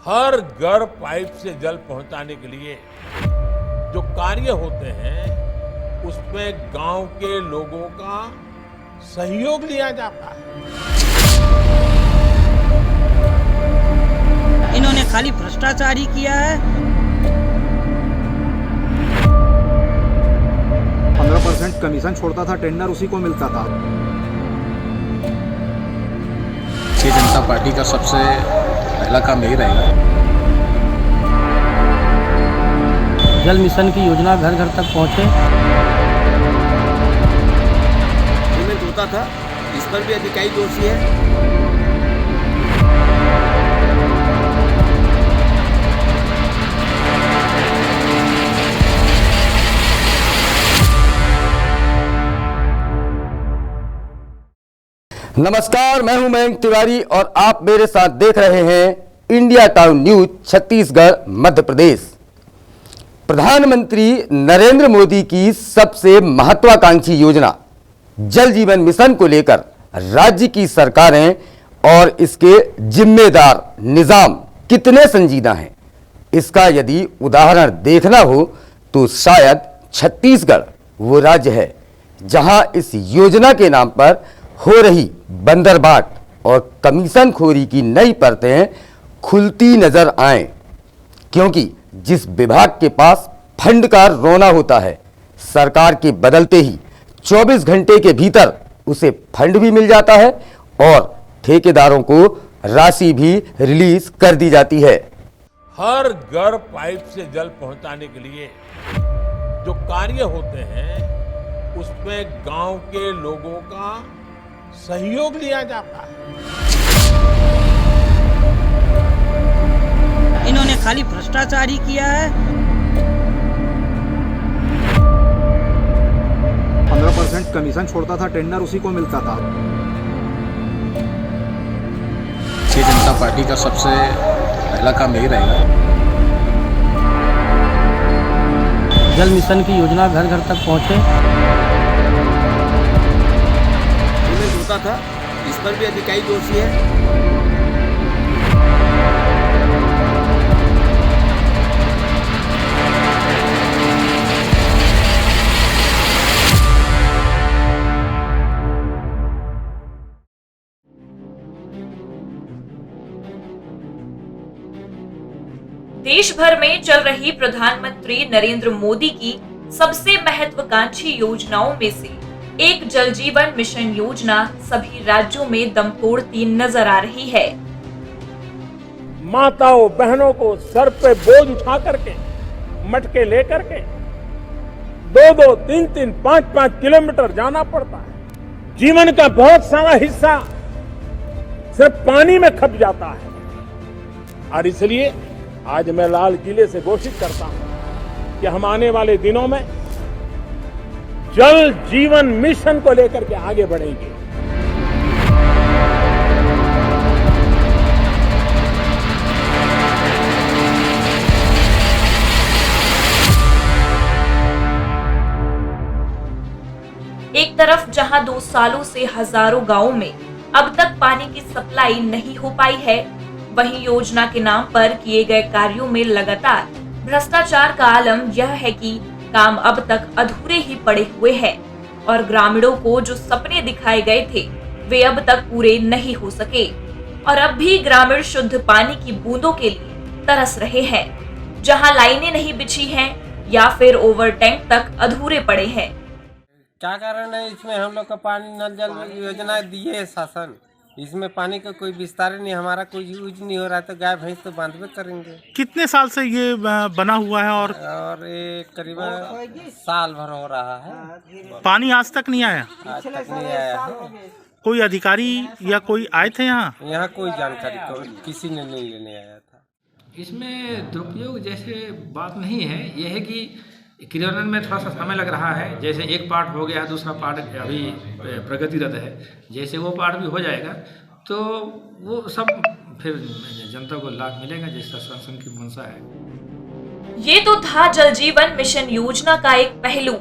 हर घर पाइप से जल पहुंचाने के लिए जो कार्य होते हैं उसमें गांव के लोगों का सहयोग लिया जाता है। इन्होंने खाली भ्रष्टाचार ही किया है। 15% कमीशन छोड़ता था, टेंडर उसी को मिलता था। भारतीय जनता पार्टी का सबसे पहला काम यही रहेगा। जल मिशन की योजना घर घर तक पहुंचे। पेमेंट होता था, इस पर भी अधिकारी दोषी है। नमस्कार, मैं हूं मयंक तिवारी और आप मेरे साथ देख रहे हैं India town news Chhattisgarh Madhya Pradesh. प्रधानमंत्री नरेंद्र मोदी की सबसे महत्वाकांक्षी योजना जल जीवन मिशन को लेकर राज्य की सरकारें और इसके जिम्मेदार निजाम कितने संजीदा हैं, इसका यदि उदाहरण देखना हो तो शायद छत्तीसगढ़ वो राज्य है जहां इस योजना के नाम पर हो रही बंदरबाट और कमीशन खोरी की नई परतें खुलती नजर आए, क्योंकि जिस विभाग के पास फंड का रोना होता है, सरकार के बदलते ही 24 घंटे के भीतर उसे फंड भी मिल जाता है और ठेकेदारों को राशि भी रिलीज कर दी जाती है। हर घर पाइप से जल पहुंचाने के लिए जो कार्य होते हैं उसमें गांव के लोगों का सहयोग लिया जाता है। इन्होंने खाली भ्रष्टाचार ही किया है। 15% कमीशन छोड़ता था, टेंडर उसी को मिलता था। भारतीय जनता पार्टी का सबसे पहला काम यही रहेगा। जल मिशन की योजना घर घर तक पहुंचे। होता था, इस पर भी अधिकारी दोषी है। देश भर में चल रही प्रधानमंत्री नरेंद्र मोदी की सबसे महत्वाकांक्षी योजनाओं में से एक जल जीवन मिशन योजना सभी राज्यों में दम तोड़ती नजर आ रही है। माताओं बहनों को सर पे बोझ उठा करके मटके लेकर के 2-2, 3-3, 5-5 किलोमीटर जाना पड़ता है। जीवन का बहुत सारा हिस्सा सिर्फ पानी में खप जाता है और इसलिए आज मैं लाल किले से घोषित करता हूं कि हम आने वाले दिनों में जल जीवन मिशन को लेकर के आगे बढ़ेंगे। एक तरफ जहां 2 सालों से हजारों गांवों में अब तक पानी की सप्लाई नहीं हो पाई है, वहीं योजना के नाम पर किए गए कार्यों में लगातार भ्रष्टाचार का आलम यह है कि काम अब तक अधूरे ही पड़े हुए हैं और ग्रामीणों को जो सपने दिखाए गए थे वे अब तक पूरे नहीं हो सके और अब भी ग्रामीण शुद्ध पानी की बूंदों के लिए तरस रहे हैं, जहां लाइनें नहीं बिछी हैं या फिर ओवर टैंक तक अधूरे पड़े हैं। क्या कारण है इसमें? हम लोग का पानी नल जल योजना दिए है शासन, इसमें पानी का कोई विस्तार नहीं, हमारा कोई यूज नहीं हो रहा है, तो गाय भैंस तो बांधवे करेंगे। कितने साल से ये बना हुआ है और ये करीबन साल भर हो रहा है। पानी आज तक नहीं आया? आज तक नहीं आया है। कोई अधिकारी या कोई आए थे यहाँ? यहाँ कोई जानकारी किसी ने नहीं लेने आया था। इसमें दुरुपयोग जैसे बात नहीं है, यह है कि क्रियान्वयन में थोड़ा सा समय लग रहा है। जैसे एक पार्ट हो गया, दूसरा पार्ट अभी प्रगतिरत है, जैसे वो पार्ट भी हो जाएगा तो वो सब फिर जनता को लाभ मिलेगा, जैसा शासन की मंशा है। ये तो था जल जीवन मिशन योजना का एक पहलू,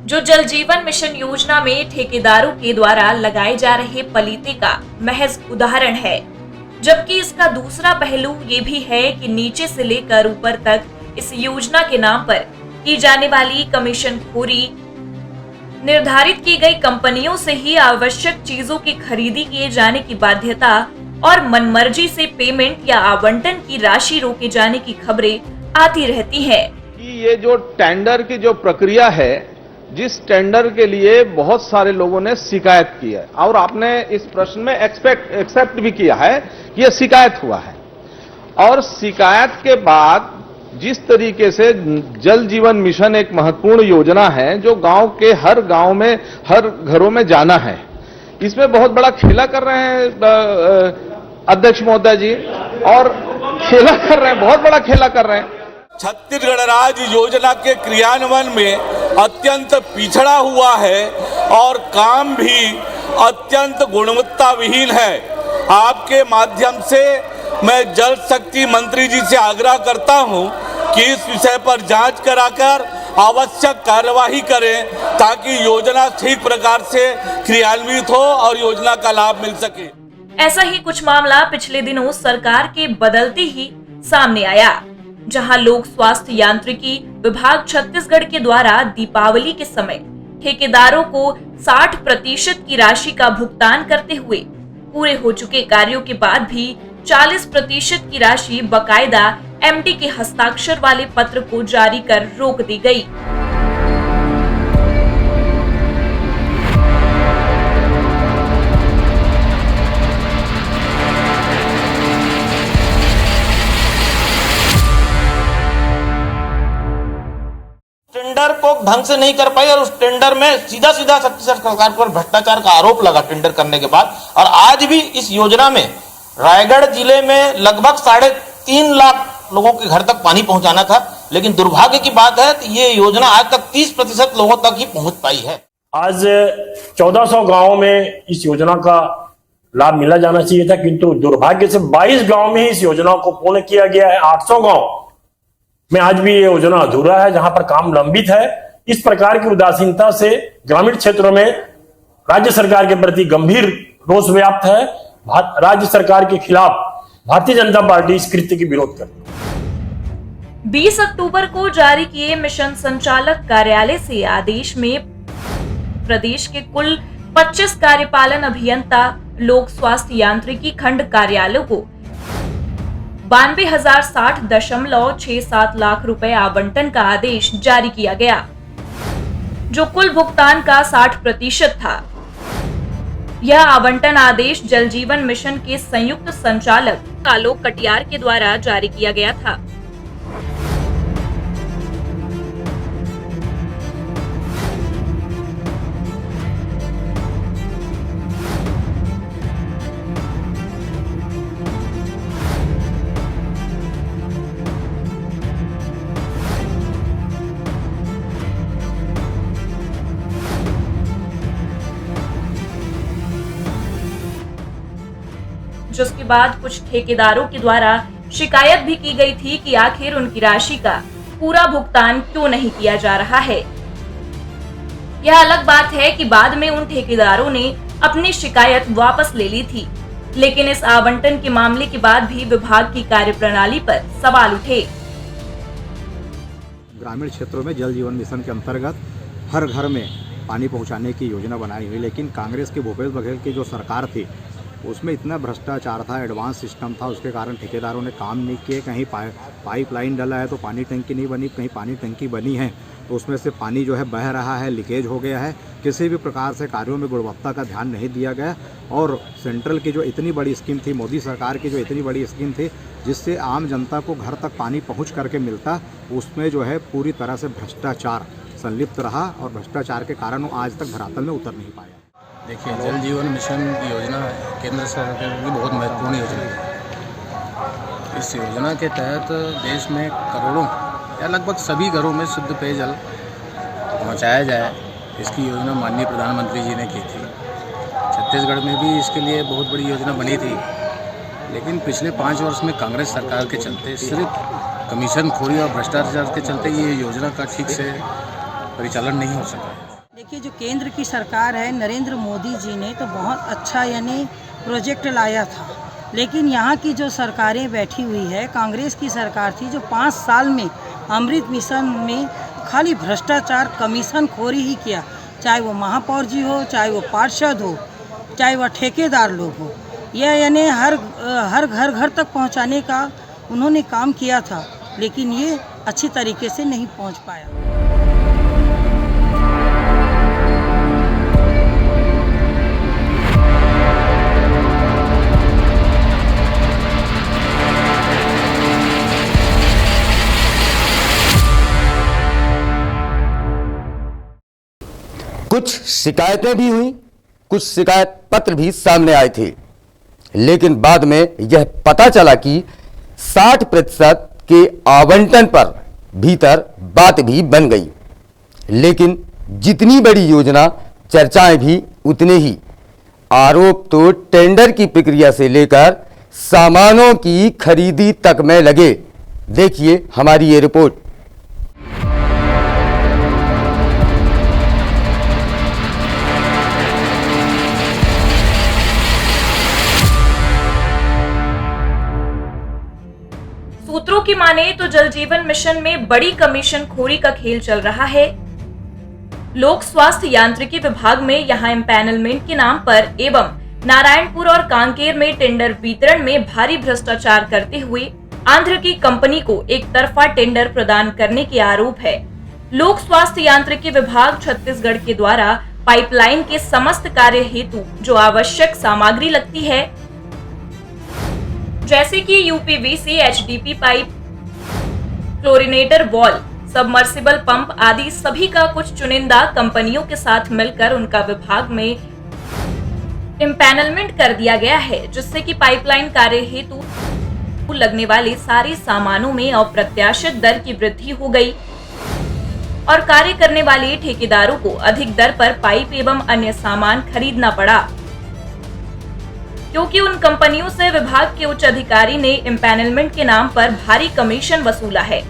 जो जल जीवन मिशन योजना में ठेकेदारों के द्वारा लगाए जा रहे पलीते का महज उदाहरण है। जबकि इसका दूसरा पहलू ये भी है कि नीचे से लेकर ऊपर तक इस योजना के नाम पर की जाने वाली कमीशनखोरी निर्धारित की गई कंपनियों से ही आवश्यक चीजों की खरीदी किए जाने की बाध्यता और मनमर्जी से पेमेंट या आवंटन की राशि रोके जाने की खबरें आती रहती हैं। कि ये जो टेंडर की जो प्रक्रिया है, जिस टेंडर के लिए बहुत सारे लोगों ने शिकायत की है और आपने इस प्रश्न में एक्सेप्ट भी किया है कि यह शिकायत हुआ है, और शिकायत के बाद जिस तरीके से जल जीवन मिशन एक महत्वपूर्ण योजना है जो गांव के हर गांव में हर घरों में जाना है, इसमें बहुत बड़ा खेला कर रहे हैं अध्यक्ष महोदय जी, और खेला कर रहे हैं, बहुत बड़ा खेला कर रहे हैं। छत्तीसगढ़ राज्य योजना के क्रियान्वयन में अत्यंत पिछड़ा हुआ है और काम भी अत्यंत गुणवत्ता विहीन है। आपके माध्यम से मैं जल शक्ति मंत्री जी से आग्रह करता हूं कि इस विषय पर जांच कराकर आवश्यक कार्यवाही करें ताकि योजना ठीक प्रकार से क्रियान्वित हो और योजना का लाभ मिल सके। ऐसा ही कुछ मामला पिछले दिनों सरकार के बदलते ही सामने आया, जहां लोक स्वास्थ्य यांत्रिकी विभाग छत्तीसगढ़ के द्वारा दीपावली के समय ठेकेदारों को 60% की राशि का भुगतान करते हुए पूरे हो चुके कार्यों के बाद भी 40% की राशि बकायदा एमडी के हस्ताक्षर वाले पत्र को जारी कर रोक दी गई। टेंडर को ढंग से नहीं कर पाई और उस टेंडर में सीधा छत्तीसगढ़ सरकार पर भ्रष्टाचार का आरोप लगा टेंडर करने के बाद। और आज भी इस योजना में रायगढ़ जिले में लगभग 3.5 लाख लोगों के घर तक पानी पहुंचाना था, लेकिन दुर्भाग्य की बात है कि ये योजना आज तक 30% लोगों तक ही पहुंच पाई है। आज 1400 गांवों में इस योजना का लाभ मिला जाना चाहिए था, किंतु दुर्भाग्य से 22 गांव में इस योजना को पूर्ण किया गया है। 800 गांव में आज भी ये योजना अधूरा है, जहां पर काम लंबित है। इस प्रकार की उदासीनता से ग्रामीण क्षेत्रों में राज्य सरकार के प्रति गंभीर रोष व्याप्त है। राज्य सरकार के खिलाफ भारतीय जनता पार्टी इस कृत्य की विरोध करती है। 20 अक्टूबर को जारी किए मिशन संचालक कार्यालय से आदेश में प्रदेश के कुल 25 कार्यपालन अभियंता लोक स्वास्थ्य यांत्रिकी खंड कार्यालयों को 92,060.67 लाख रुपए आवंटन का आदेश जारी किया गया, जो कुल भुगतान का 60% था। यह आवंटन आदेश जल जीवन मिशन के संयुक्त संचालक आलोक कटियार के द्वारा जारी किया गया था। जिसके बाद कुछ ठेकेदारों के द्वारा शिकायत भी की गई थी कि आखिर उनकी राशि का पूरा भुगतान क्यों नहीं किया जा रहा है। यह अलग बात है कि बाद में उन ठेकेदारों ने अपनी शिकायत वापस ले ली थी, लेकिन इस आवंटन के मामले के बाद भी विभाग की कार्यप्रणाली पर सवाल उठे। ग्रामीण क्षेत्रों में जल जीवन मिशन के अंतर्गत हर घर में पानी पहुंचाने की योजना बनाई हुई, लेकिन कांग्रेस के भूपेश बघेल की जो सरकार थी उसमें इतना भ्रष्टाचार था, एडवांस सिस्टम था, उसके कारण ठेकेदारों ने काम नहीं किए। कहीं पाइपलाइन डला है तो पानी टंकी नहीं बनी, कहीं पानी टंकी बनी है तो उसमें से पानी जो है बह रहा है, लीकेज हो गया है। किसी भी प्रकार से कार्यों में गुणवत्ता का ध्यान नहीं दिया गया। और सेंट्रल की जो इतनी बड़ी स्कीम थी, मोदी सरकार की जो इतनी बड़ी स्कीम थी जिससे आम जनता को घर तक पानी पहुँच करके मिलता, उसमें जो है पूरी तरह से भ्रष्टाचार संलिप्त रहा और भ्रष्टाचार के कारण वो आज तक धरातल में उतर नहीं पाया। देखिए, जल जीवन मिशन योजना केंद्र सरकार की बहुत महत्वपूर्ण योजना है। इस योजना के तहत देश में करोड़ों या लगभग सभी घरों में शुद्ध पेयजल पहुंचाया जाए, इसकी योजना माननीय प्रधानमंत्री जी ने की थी। छत्तीसगढ़ में भी इसके लिए बहुत बड़ी योजना बनी थी, लेकिन पिछले 5 वर्ष में कांग्रेस सरकार के चलते, सिर्फ कमीशनखोरी और भ्रष्टाचार के चलते ये योजना का ठीक से परिचालन नहीं हो सका। देखिए, जो केंद्र की सरकार है, नरेंद्र मोदी जी ने तो बहुत अच्छा यानी प्रोजेक्ट लाया था लेकिन यहाँ की जो सरकारें बैठी हुई है, कांग्रेस की सरकार थी जो 5 साल में अमृत मिशन में खाली भ्रष्टाचार कमीशन खोरी ही किया, चाहे वो महापौर जी हो, चाहे वो पार्षद हो, चाहे वह ठेकेदार लोग हो। यह यानी हर घर तक पहुँचाने का उन्होंने काम किया था, लेकिन ये अच्छी तरीके से नहीं पहुँच पाया। कुछ शिकायतें भी हुई, कुछ शिकायत पत्र भी सामने आए थे, लेकिन बाद में यह पता चला कि 60% के आवंटन पर भीतर बात भी बन गई। लेकिन जितनी बड़ी योजना, चर्चाएं भी उतने ही। आरोप तो टेंडर की प्रक्रिया से लेकर सामानों की खरीदी तक में लगे। देखिए हमारी ये रिपोर्ट। सूत्रों की माने तो जल जीवन मिशन में बड़ी कमीशन खोरी का खेल चल रहा है। लोक स्वास्थ्य यांत्रिकी विभाग में यहां एम्पैनलमेंट के नाम पर एवं नारायणपुर और कांकेर में टेंडर वितरण में भारी भ्रष्टाचार करते हुए आंध्र की कंपनी को एक तरफा टेंडर प्रदान करने के आरोप है। लोक स्वास्थ्य यांत्रिकी विभाग छत्तीसगढ़ के द्वारा पाइपलाइन के समस्त कार्य हेतु जो आवश्यक सामग्री लगती है, जैसे कि UPVC, HDP pipe, chlorinator wall, submersible pump आदि सभी का कुछ चुनिंदा कंपनियों के साथ मिलकर उनका विभाग में एम्पैनलमेंट कर दिया गया है, जिससे कि पाइपलाइन कार्य हेतु लगने वाले सारे सामानों में अप्रत्याशित दर की वृद्धि हो गई और कार्य करने वाले ठेकेदारों को अधिक दर पर पाइप एवं अन्य सामान खरीदना पड़ा, क्योंकि उन कंपनियों से विभाग के उच्च अधिकारी ने एम्पैनलमेंट के नाम पर भारी कमीशन वसूला है,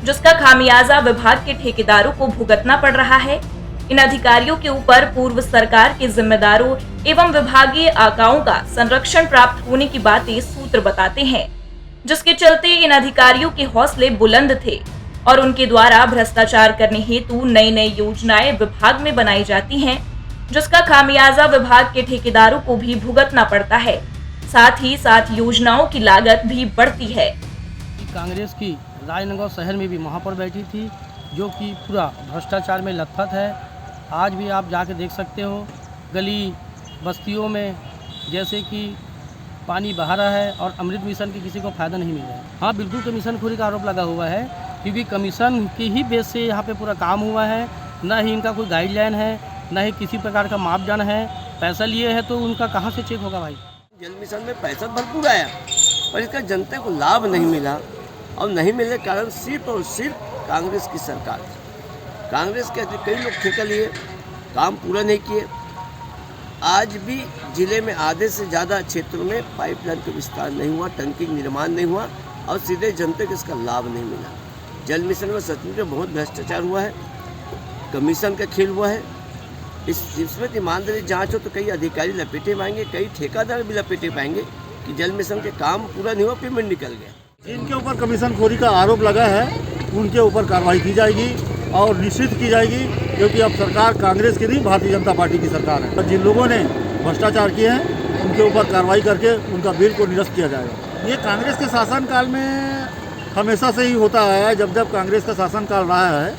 जिसका खामियाजा विभाग के ठेकेदारों को भुगतना पड़ रहा है। इन अधिकारियों के ऊपर पूर्व सरकार के जिम्मेदारों एवं विभागीय आकाओं का संरक्षण प्राप्त होने की बातें सूत्र बताते हैं, जिसके चलते इन अधिकारियों के हौसले बुलंद थे और उनके द्वारा भ्रष्टाचार करने हेतु नई नई योजनाएं विभाग में बनाई जाती हैं, जिसका खामियाजा विभाग के ठेकेदारों को भी भुगतना पड़ता है। साथ ही साथ योजनाओं की लागत भी बढ़ती है। कांग्रेस की राजनगर शहर में भी महापौर बैठी थी, जो कि पूरा भ्रष्टाचार में लथपथ है। आज भी आप जाके देख सकते हो, गली बस्तियों में जैसे कि पानी बहा रहा है और अमृत मिशन की किसी को फायदा नहीं मिल रहा है। हाँ, बिल्कुल कमीशन खोरी का आरोप लगा हुआ है, क्योंकि कमीशन की ही बेस से यहाँ पे पूरा काम हुआ है। न ही इनका कोई गाइडलाइन है, न ही किसी प्रकार का मापदंड है। पैसा लिए है तो उनका कहाँ से चेक होगा भाई? जल मिशन में पैसा भरपूर आया, पर इसका जनता को लाभ नहीं मिला, और नहीं मिलने के कारण सिर्फ और सिर्फ कांग्रेस की सरकार थी। कांग्रेस के कई लोग ठेका लिए, काम पूरा नहीं किए। आज भी जिले में आधे से ज़्यादा क्षेत्रों में पाइपलाइन का विस्तार नहीं हुआ, टंकी निर्माण नहीं हुआ और सीधे जनता को इसका लाभ नहीं मिला। जल मिशन में सचमुच में बहुत भ्रष्टाचार हुआ है, कमीशन का खेल हुआ है। इसमें ईमानदारी जांच हो तो कई अधिकारी लपेटे पाएंगे, कई ठेकेदार भी लपेटे पाएंगे कि जल मिशन के काम पूरा नहीं हुआ, पेमेंट निकल गया। जिनके ऊपर कमीशन खोरी का आरोप लगा है उनके ऊपर कार्रवाई की जाएगी और निश्चित की जाएगी, क्योंकि अब सरकार कांग्रेस की नहीं, भारतीय जनता पार्टी की सरकार है। जिन लोगों ने भ्रष्टाचार किए हैं उनके ऊपर कार्रवाई करके उनका बिल को निरस्त किया जाएगा। ये कांग्रेस के शासनकाल में हमेशा से ही होता है। जब जब कांग्रेस का शासनकाल रहा है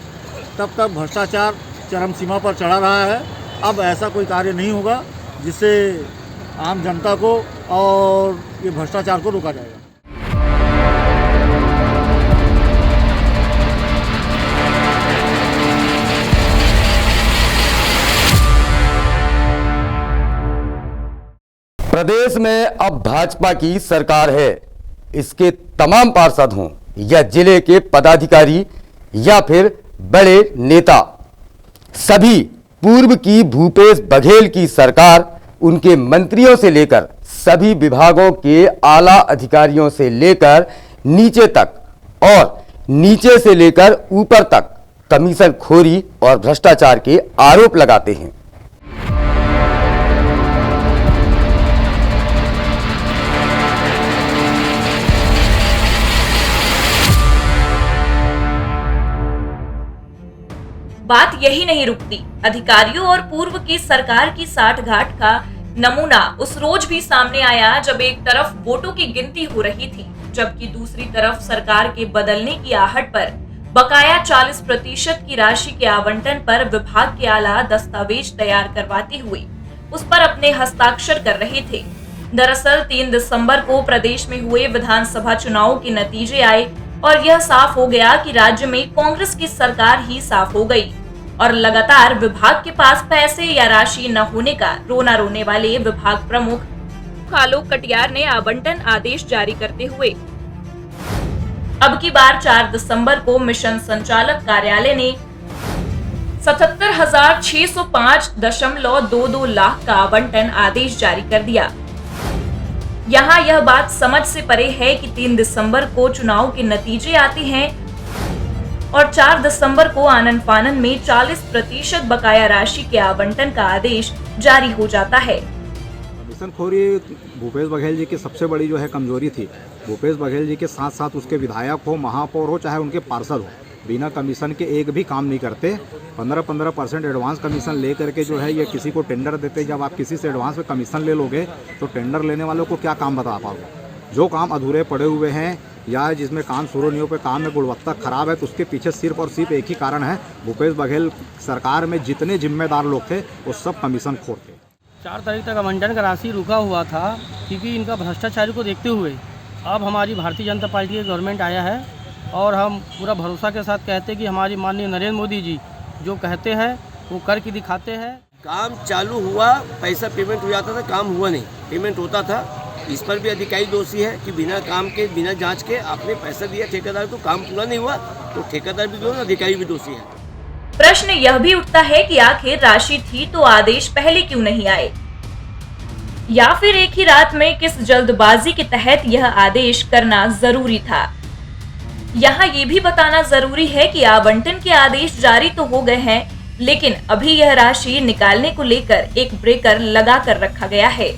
तब तक भ्रष्टाचार चरम सीमा पर चढ़ा रहा है। अब ऐसा कोई कार्य नहीं होगा जिससे आम जनता को और ये भ्रष्टाचार को रोका जाएगा। प्रदेश में अब भाजपा की सरकार है। इसके तमाम पार्षद हों या जिले के पदाधिकारी या फिर बड़े नेता, सभी पूर्व की भूपेश बघेल की सरकार, उनके मंत्रियों से लेकर सभी विभागों के आला अधिकारियों से लेकर नीचे तक और नीचे से लेकर ऊपर तक कमीशन खोरी और भ्रष्टाचार के आरोप लगाते हैं। बात यही नहीं रुकती। अधिकारियों और पूर्व की सरकार की साठगांठ का नमूना उस रोज भी सामने आया जब एक तरफ वोटों की गिनती हो रही थी, जबकि दूसरी तरफ सरकार के बदलने की आहट पर बकाया 40% की राशि के आवंटन पर विभाग के आला दस्तावेज तैयार करवाते हुए उस पर अपने हस्ताक्षर कर रहे थे। दरअसल 3 दिसंबर को प्रदेश में हुए विधानसभा चुनावों के नतीजे आए और यह साफ हो गया कि राज्य में कांग्रेस की सरकार ही साफ हो गई और लगातार विभाग के पास पैसे या राशि न होने का रोना रोने वाले विभाग प्रमुख आलोक कटियार ने आवंटन आदेश जारी करते हुए अब की बार 4 दिसंबर को मिशन संचालक कार्यालय ने 77,605.22 लाख का आवंटन आदेश जारी कर दिया। यहाँ यह बात समझ से परे है कि 3 दिसंबर को चुनाव के नतीजे आते हैं और 4 दिसंबर को आनन फानन में 40% बकाया राशि के आवंटन का आदेश जारी हो जाता है। कमीशनखोरी भूपेश बघेल जी की सबसे बड़ी जो है कमजोरी थी। भूपेश बघेल जी के साथ साथ उसके विधायक हो, महापौर हो, चाहे उनके पार्षद हो, बिना कमीशन के एक भी काम नहीं करते। 15% एडवांस कमीशन ले करके जो है ये किसी को टेंडर देते। जब आप किसी से एडवांस में कमीशन ले लोगे तो टेंडर लेने वालों को क्या काम बता पाओगे? जो काम अधूरे पड़े हुए हैं या जिसमें काम शुरू नहीं हो पे, काम में गुणवत्ता खराब है, तो उसके पीछे सिर्फ और सिर्फ एक ही कारण है, भूपेश बघेल सरकार में जितने जिम्मेदार लोग थे वो सब कमीशन खोर थे। 4 तारीख तक आवंटन का राशि रुका हुआ था क्योंकि इनका भ्रष्टाचारी को देखते हुए अब हमारी भारतीय जनता पार्टी की गवर्नमेंट आया है और हम पूरा भरोसा के साथ कहते हैं कि हमारी माननीय नरेंद्र मोदी जी जो कहते हैं वो करके दिखाते हैं। काम चालू हुआ, पैसा पेमेंट हो जाता था, काम हुआ नहीं, पेमेंट होता था। इस पर भी अधिकारी दोषी है कि बिना काम के, बिना जांच के आपने पैसा दिया ठेकेदार को, काम पूरा नहीं हुआ तो ठेकेदार भी दोषी, अधिकारी भी दोषी है। प्रश्न यह भी उठता है कि आखिर राशि थी तो आदेश पहले क्यों नहीं आए, या फिर एक ही रात में किस जल्दबाजी के तहत यह आदेश करना जरूरी था। यहाँ ये भी बताना जरूरी है कि आवंटन के आदेश जारी तो हो गए हैं, लेकिन अभी यह राशि निकालने को लेकर एक ब्रेकर लगा कर रखा गया है।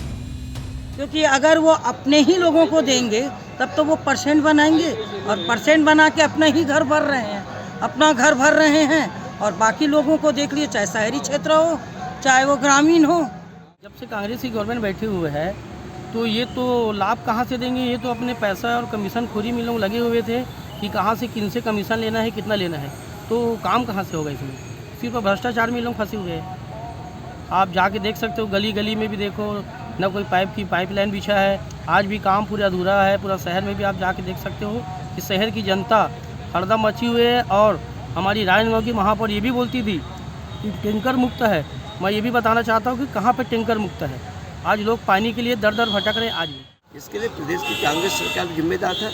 क्योंकि अगर वो अपने ही लोगों को देंगे तब तो वो परसेंट बनाएंगे और परसेंट बना के अपना ही घर भर रहे हैं, अपना घर भर रहे हैं और बाकी लोगों को देख लिए, चाहे शहरी क्षेत्र हो चाहे वो ग्रामीण हो। जब से कांग्रेस की गवर्नमेंट बैठी हुए है तो ये तो लाभ कहाँ से देंगे? ये तो अपने पैसा और कमीशन खोरी में लोग लगे हुए थे कि कहाँ से किन से कमीशन लेना है, कितना लेना है, तो काम कहाँ से होगा? इसमें सिर्फ भ्रष्टाचार में लोग फंसे हुए हैं। आप जाके देख सकते हो, गली गली में भी देखो, न कोई पाइपलाइन बिछा है, आज भी काम पूरा अधूरा है। पूरा शहर में भी आप जाके देख सकते हो कि शहर की जनता हरदम मची हुई है। और हमारी राजनगर की महापौर ये भी बोलती थी कि टैंकर मुक्त है। मैं ये भी बताना चाहता हूँ कि कहाँ पर टैंकर मुक्त है। आज लोग पानी के लिए दर दर भटक रहे हैं। आज भी इसके लिए प्रदेश की कांग्रेस सरकार जिम्मेदार था।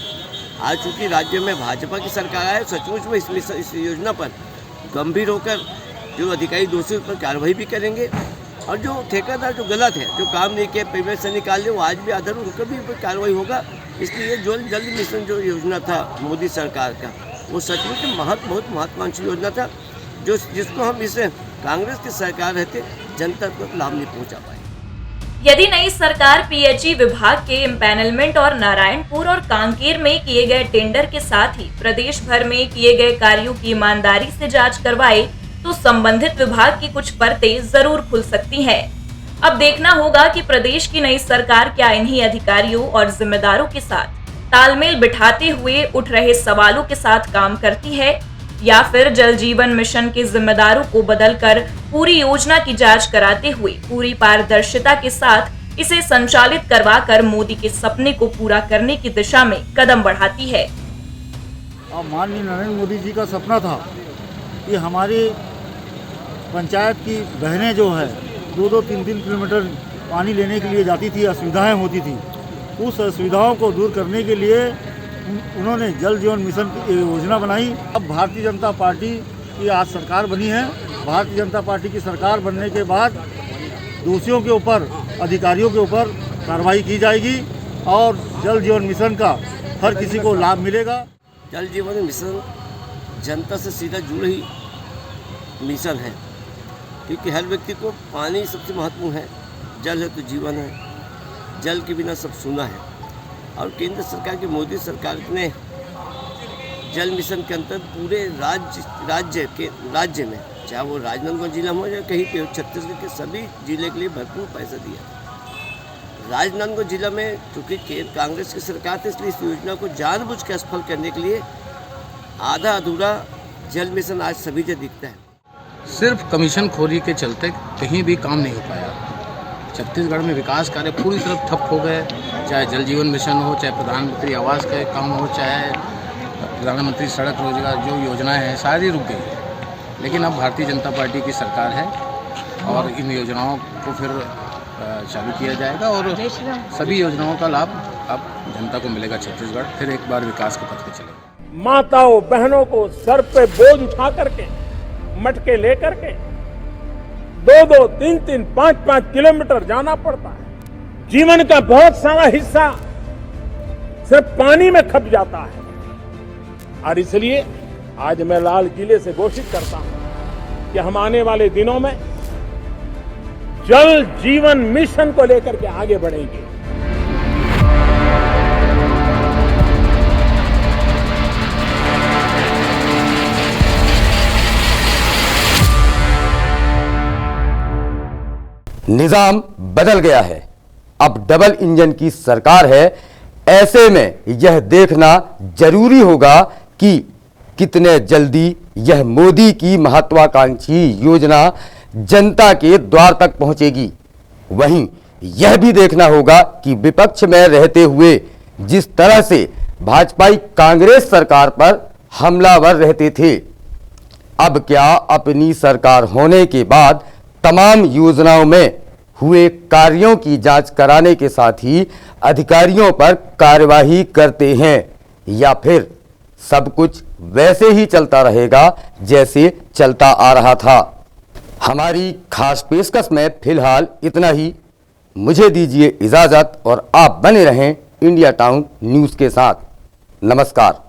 आज चूँकि राज्य में भाजपा की सरकार है, सचमुच में इस योजना पर गंभीर होकर जो अधिकारी दोषी पर कार्रवाई भी करेंगे और जो ठेकेदार जो गलत है, जो काम नहीं किया, पेमेंट से निकाल ले, वो आज भी आधार उनका भी कार्रवाई होगा। इसलिए जो जल्द मिशन जो योजना था मोदी सरकार का, वो सचमुच में बहुत महत्वाकांक्षी योजना था, जिसको हम इसे कांग्रेस की सरकार रहते जनता को लाभ नहीं पहुँचा पाए। यदि नई सरकार पीएचई विभाग के इम्पैनलमेंट और नारायणपुर और कांकेर में किए गए टेंडर के साथ ही प्रदेश भर में किए गए कार्यों की ईमानदारी से जांच करवाए तो संबंधित विभाग की कुछ परतें जरूर खुल सकती हैं। अब देखना होगा कि प्रदेश की नई सरकार क्या इन्हीं अधिकारियों और जिम्मेदारों के साथ तालमेल बिठाते हुए उठ रहे सवालों के साथ काम करती है, या फिर जल जीवन मिशन के जिम्मेदारों को बदलकर पूरी योजना की जांच कराते हुए पूरी पारदर्शिता के साथ इसे संचालित करवाकर मोदी के सपने को पूरा करने की दिशा में कदम बढ़ाती है। माननीय नरेंद्र मोदी जी का सपना था कि हमारी पंचायत की बहनें जो है 2-3 किलोमीटर पानी लेने के लिए जाती थी, असुविधाएं होती थी। उस असुविधाओं को दूर करने के लिए उन्होंने जल जीवन मिशन की योजना बनाई। अब भारतीय जनता पार्टी की आज सरकार बनी है। भारतीय जनता पार्टी की सरकार बनने के बाद दोषियों के ऊपर, अधिकारियों के ऊपर कार्रवाई की जाएगी और जल जीवन मिशन का हर किसी को लाभ मिलेगा। जल जीवन मिशन जनता से सीधा जुड़ी मिशन है, क्योंकि हर व्यक्ति को पानी सबसे महत्वपूर्ण है। जल है तो जीवन है, जल के बिना सब सूना है। और केंद्र सरकार की मोदी सरकार ने जल मिशन के अंतर्गत पूरे राज्य में, चाहे वो राजनांदगांव जिला में हो या कहीं पे हो, छत्तीसगढ़ के सभी जिले के लिए भरपूर पैसा दिया। राजनांदगांव जिला में चूँकि कांग्रेस की सरकार थी, इसलिए इस योजना को जानबूझ के असफल करने के लिए आधा अधूरा जल मिशन आज सभी से दिखता है। सिर्फ कमीशन खोरी के चलते कहीं भी काम नहीं हो पाया। छत्तीसगढ़ में विकास कार्य पूरी तरफ ठप हो गए, चाहे जल जीवन मिशन हो, चाहे प्रधानमंत्री आवास का काम हो, चाहे प्रधानमंत्री सड़क रोजगार जो योजनाएं हैं सारी रुक गई। लेकिन अब भारतीय जनता पार्टी की सरकार है और इन योजनाओं को फिर चालू किया जाएगा और सभी योजनाओं का लाभ अब जनता को मिलेगा। छत्तीसगढ़ फिर एक बार विकास के पथ पे चलेगा। माताओं बहनों को सर पे बोझ उठा करके, मटके लेकर के 2-2, 3-3, 5-5 किलोमीटर जाना पड़ता है। जीवन का बहुत सारा हिस्सा सिर्फ पानी में खप जाता है और इसलिए आज मैं लाल किले से घोषित करता हूं कि हम आने वाले दिनों में जल जीवन मिशन को लेकर के आगे बढ़ेंगे। निजाम बदल गया है, अब डबल इंजन की सरकार है। ऐसे में यह देखना जरूरी होगा कि कितने जल्दी यह मोदी की महत्वाकांक्षी योजना जनता के द्वार तक पहुंचेगी। वहीं यह भी देखना होगा कि विपक्ष में रहते हुए जिस तरह से भाजपाई कांग्रेस सरकार पर हमलावर रहते थे, अब क्या अपनी सरकार होने के बाद तमाम योजनाओं में हुए कार्यों की जांच कराने के साथ ही अधिकारियों पर कार्यवाही करते हैं या फिर सब कुछ वैसे ही चलता रहेगा जैसे चलता आ रहा था। हमारी खास पेशकश में फिलहाल इतना ही। मुझे दीजिए इजाजत और आप बने रहें इंडिया टाउन न्यूज के साथ। नमस्कार।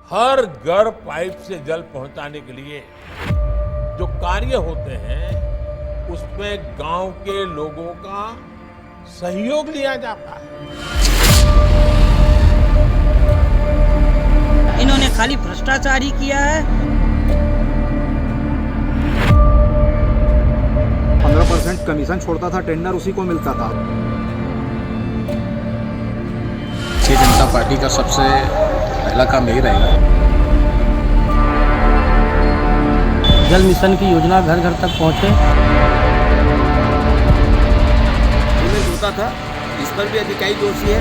हर घर पाइप से जल पहुंचाने के लिए जो कार्य होते हैं उसमें गांव के लोगों का सहयोग लिया जाता है। इन्होंने खाली भ्रष्टाचार ही किया है। 15% कमीशन छोड़ता था, टेंडर उसी को मिलता था। भारतीय जनता पार्टी का सबसे पहला काम यही रहेगा। जल मिशन की योजना घर घर तक पहुँचे। था, इस पर भी अधिकारी दोषी है।